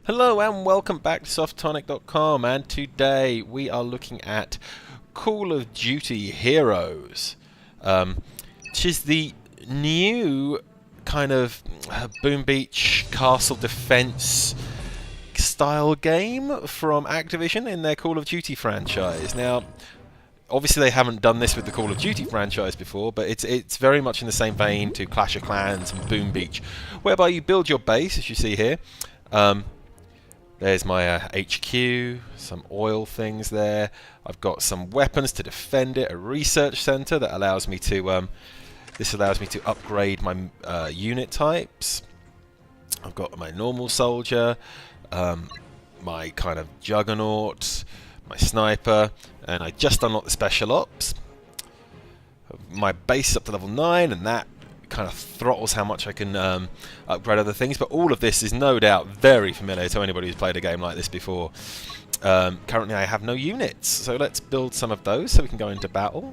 Hello and welcome back to Softtonic.com, and today we are looking at Call of Duty Heroes, which is the new kind of Boom Beach castle defense style game from Activision in their Call of Duty franchise. Now, obviously they haven't done this with the Call of Duty franchise before, but it's very much in the same vein to Clash of Clans and Boom Beach, whereby you build your base, as you see here. There's my HQ, some oil things there. I've got some weapons to defend it, a research center that allows me to upgrade my unit types. I've got my normal soldier, my kind of juggernaut, my sniper, and I just unlocked the special ops. My base is up to level 9, and that kind of throttles how much I can upgrade other things, but all of this is no doubt very familiar to anybody who's played a game like this before. Currently I have no units, so let's build some of those so we can go into battle.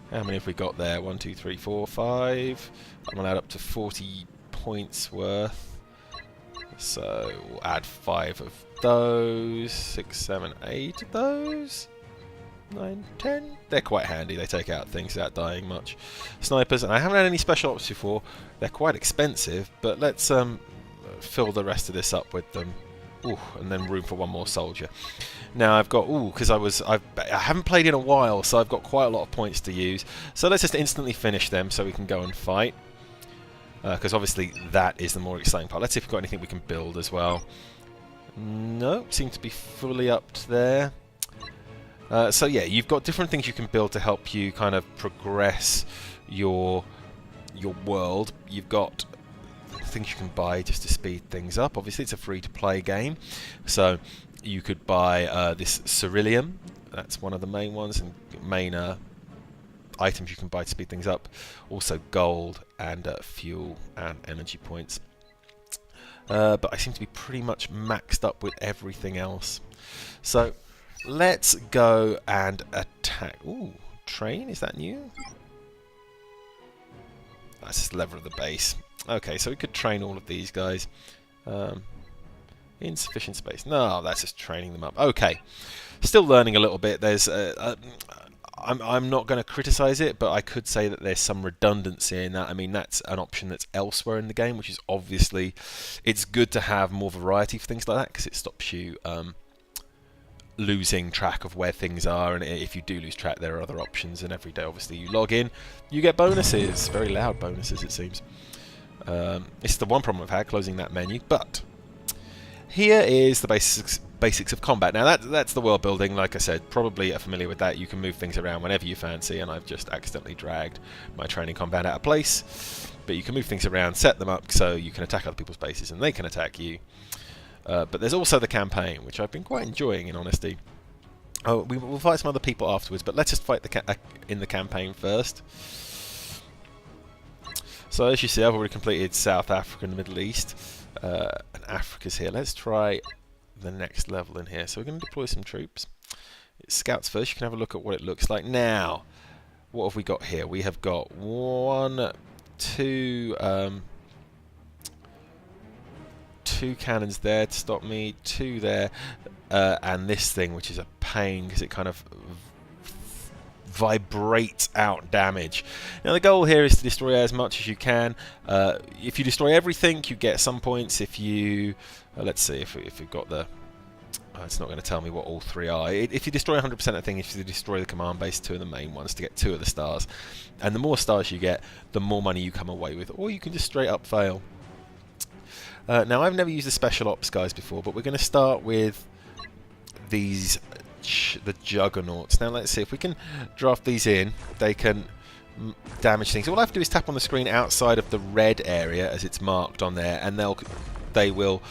How many have we got there? 1, 2, 3, 4, 5. I'm allowed up to 40 points worth, so we'll add 5 of those, 6, 7, 8 of those. 9, 10. They're quite handy. They take out things without dying much. Snipers, and I haven't had any special ops before. They're quite expensive, but let's fill the rest of this up with them. Ooh, and then room for one more soldier. Now I've got because I haven't played in a while, so I've got quite a lot of points to use. So let's just instantly finish them so we can go and fight. Because obviously that is the more exciting part. Let's see if we've got anything we can build as well. No, seem to be fully up to there. So yeah, you've got different things you can build to help you kind of progress your world. You've got things you can buy just to speed things up. Obviously, it's a free-to-play game, so you could buy this Ceruleum. That's one of the main ones and main items you can buy to speed things up. Also gold and fuel and energy points. But I seem to be pretty much maxed up with everything else. So let's go and attack. Ooh, train, is that new? That's just the level of the base. Okay, so we could train all of these guys. Insufficient space. No, that's just training them up. Okay, still learning a little bit. There's, I'm not going to criticize it, but I could say that there's some redundancy in that. I mean, that's an option that's elsewhere in the game, which is obviously, it's good to have more variety for things like that because it stops you losing track of where things are, and if you do lose track there are other options, and every day obviously you log in you get bonuses, very loud bonuses it seems. It's the one problem I've had, closing that menu. But here is the basics of combat. Now that's the world building. Like I said, probably are familiar with that. You can move things around whenever you fancy, and I've just accidentally dragged my training compound out of place, but you can move things around, set them up so you can attack other people's bases and they can attack you. But there's also the campaign, which I've been quite enjoying, in honesty. Oh, we'll fight some other people afterwards, but let's just fight in the campaign first. So as you see, I've already completed South Africa and the Middle East, and Africa's here. Let's try the next level in here. So we're going to deploy some troops. It's scouts first. You can have a look at what it looks like. Now, what have we got here? We have got 1, 2... 2 cannons there to stop me, 2 there, and this thing, which is a pain because it kind of vibrates out damage. Now the goal here is to destroy as much as you can. If you destroy everything, you get some points. If you, let's see if we've got the, it's not going to tell me what all 3 are. If you destroy 100% of the thing, if you destroy the command base, 2 of the main ones to get 2 of the stars, and the more stars you get, the more money you come away with, or you can just straight up fail. Now, I've never used the special ops guys before, but we're going to start with these, the juggernauts. Now, let's see if we can draft these in. They can damage things. All I have to do is tap on the screen outside of the red area as it's marked on there, and they will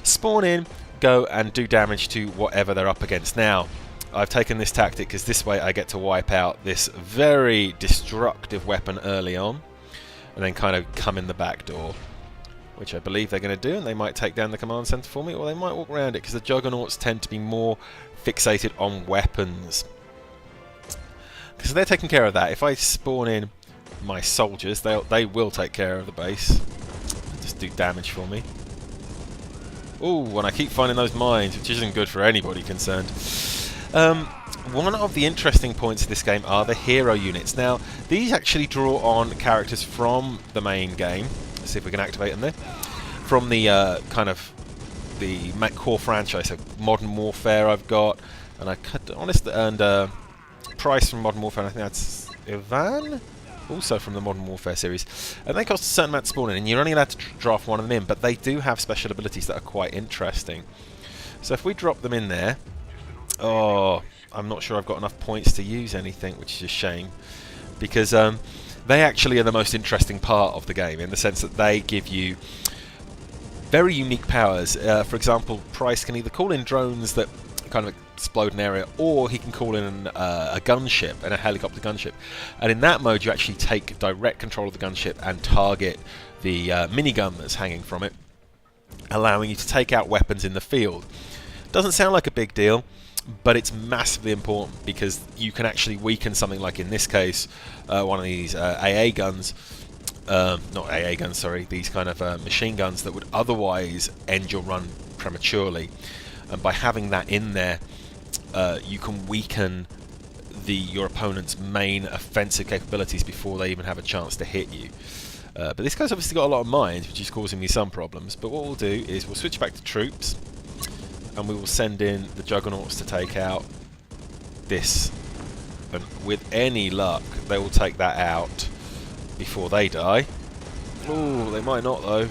spawn in, go and do damage to whatever they're up against. Now, I've taken this tactic because this way I get to wipe out this very destructive weapon early on, and then kind of come in the back door, which I believe they're going to do, and they might take down the command center for me, or they might walk around it, because the juggernauts tend to be more fixated on weapons. Because they're taking care of that. If I spawn in my soldiers, they will take care of the base, just do damage for me. Ooh, and I keep finding those mines, which isn't good for anybody concerned. One of the interesting points of this game are the hero units. Now, these actually draw on characters from the main game. Let's see if we can activate them there. From the kind of the core franchise, so Modern Warfare I've got, and Price from Modern Warfare, and I think that's Ivan, also from the Modern Warfare series. And they cost a certain amount to spawn in, and you're only allowed to draft one of them in, but they do have special abilities that are quite interesting. So if we drop them in there, oh, I'm not sure I've got enough points to use anything, which is a shame, because they actually are the most interesting part of the game, in the sense that they give you very unique powers. For example, Price can either call in drones that kind of explode an area, or he can call in a gunship, and a helicopter gunship. And in that mode, you actually take direct control of the gunship and target the minigun that's hanging from it, allowing you to take out weapons in the field. Doesn't sound like a big deal, but it's massively important, because you can actually weaken something like, in this case, one of these AA guns. Not AA guns, sorry, these kind of machine guns that would otherwise end your run prematurely. And by having that in there, you can weaken your opponent's main offensive capabilities before they even have a chance to hit you. But this guy's obviously got a lot of mines, which is causing me some problems. But what we'll do is we'll switch back to troops, and we will send in the Juggernauts to take out this. And with any luck, they will take that out before they die. Ooh, they might not though.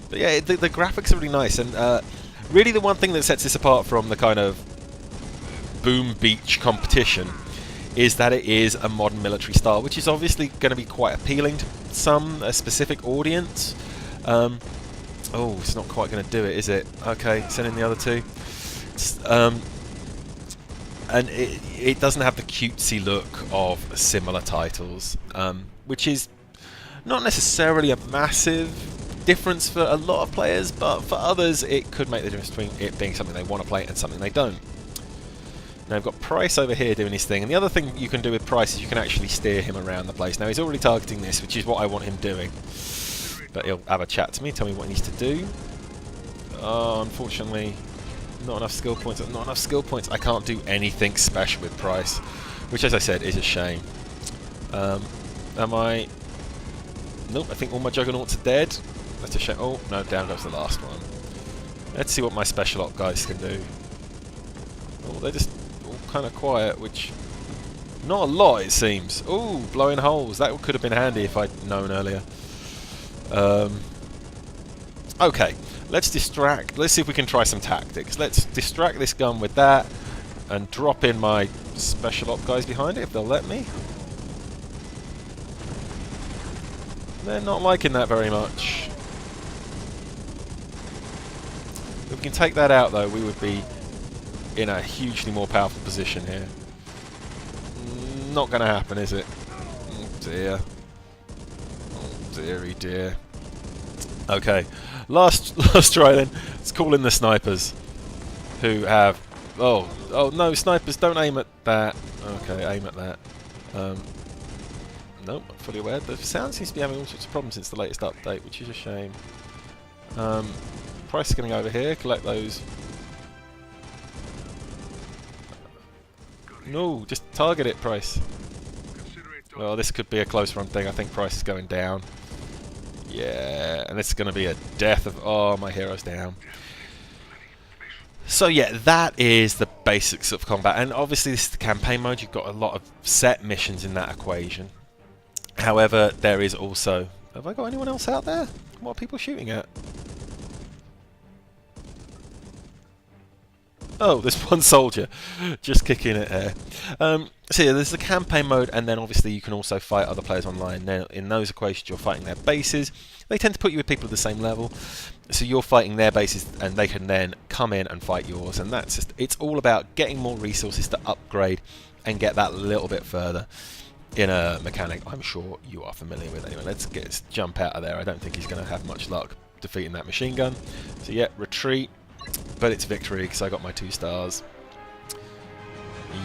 But yeah, the graphics are really nice, and really the one thing that sets this apart from the kind of Boom Beach competition is that it is a modern military style, which is obviously going to be quite appealing to a specific audience. Oh, it's not quite going to do it, is it? Okay, send in the other two. And it doesn't have the cutesy look of similar titles, which is not necessarily a massive difference for a lot of players, but for others it could make the difference between it being something they want to play and something they don't. Now we've got Price over here doing his thing, and the other thing you can do with Price is you can actually steer him around the place. Now he's already targeting this, which is what I want him doing. But he'll have a chat to me, tell me what he needs to do. Oh, unfortunately, not enough skill points. Not enough skill points. I can't do anything special with Price, which, as I said, is a shame. Am I? Nope. I think all my Juggernauts are dead. That's a shame. Oh no, down goes the last one. Let's see what my special op guys can do. Oh, they're just all kind of quiet, which not a lot it seems. Oh, blowing holes. That could have been handy if I'd known earlier. Okay, let's distract. Let's see if we can try some tactics. Let's distract this gun with that and drop in my special op guys behind it, if they'll let me. They're not liking that very much. If we can take that out, though, we would be in a hugely more powerful position here. Not going to happen, is it? Oh dear. Oh dearie dear. Okay, last try then. Let's call in the snipers, who have... Oh no, snipers, don't aim at that. Okay, aim at that. Nope, I'm fully aware. The sound seems to be having all sorts of problems since the latest update, which is a shame. Price is going to go over here, collect those. No, just target it, Price. Well, this could be a close run thing. I think Price is going down. Yeah, and this is going to be a death of... Oh, my hero's down. So yeah, that is the basics of combat. And obviously this is the campaign mode. You've got a lot of set missions in that equation. However, there is also... Have I got anyone else out there? What are people shooting at? Oh, there's one soldier just kicking it here. So yeah, there's the campaign mode, and then obviously you can also fight other players online. Now, in those equations, you're fighting their bases. They tend to put you with people of the same level, so you're fighting their bases, and they can then come in and fight yours. And that's just, it's all about getting more resources to upgrade and get that little bit further in a mechanic I'm sure you are familiar with. Anyway, let's jump out of there. I don't think he's going to have much luck defeating that machine gun. So yeah, retreat. But it's victory because I got my 2 stars.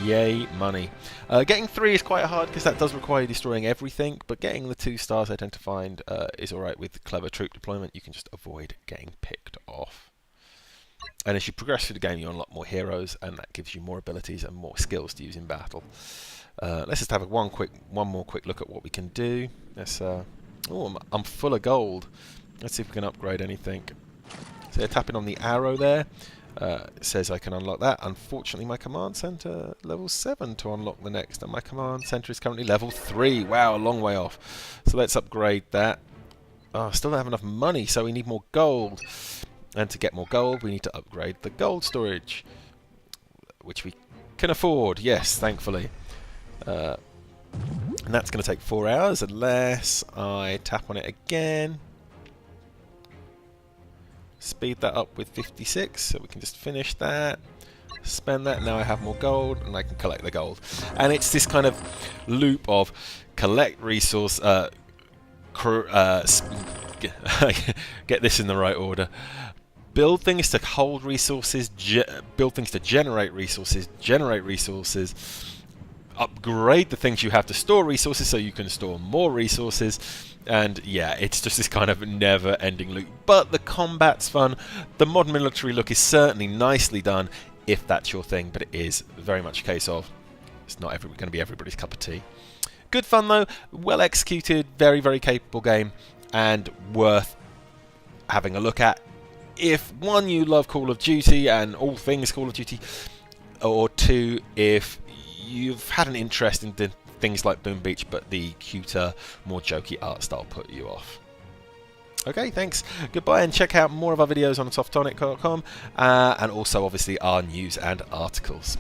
Yay, money. Getting 3 is quite hard because that does require destroying everything, but getting the 2 stars I tend to find is alright with clever troop deployment. You can just avoid getting picked off. And as you progress through the game, you unlock more heroes, and that gives you more abilities and more skills to use in battle. Let's just have one more quick look at what we can do. Let's, oh, I'm full of gold. Let's see if we can upgrade anything. So tapping on the arrow there, it says I can unlock that. Unfortunately, my command center level 7 to unlock the next, and my command center is currently level 3. Wow, a long way off. So let's upgrade that. Oh, still don't have enough money, so we need more gold. And to get more gold, we need to upgrade the gold storage, which we can afford. Yes, thankfully. And that's going to take 4 hours unless I tap on it again. Speed that up with 56, so we can just finish that. Spend that. Now I have more gold, and I can collect the gold. And it's this kind of loop of collect resource. Get this in the right order. Build things to hold resources. Build things to generate resources. Generate resources. Upgrade the things you have to store resources so you can store more resources. And yeah, it's just this kind of never-ending loop. But the combat's fun. The modern military look is certainly nicely done, if that's your thing. But it is very much a case of it's not going to be everybody's cup of tea. Good fun though. Well executed. Very, very capable game. And worth having a look at. If 1, you love Call of Duty and all things Call of Duty. Or 2, if you've had an interest in things like Boom Beach, but the cuter, more jokey art style put you off. Okay, thanks. Goodbye, and check out more of our videos on softonic.com and also, obviously, our news and articles.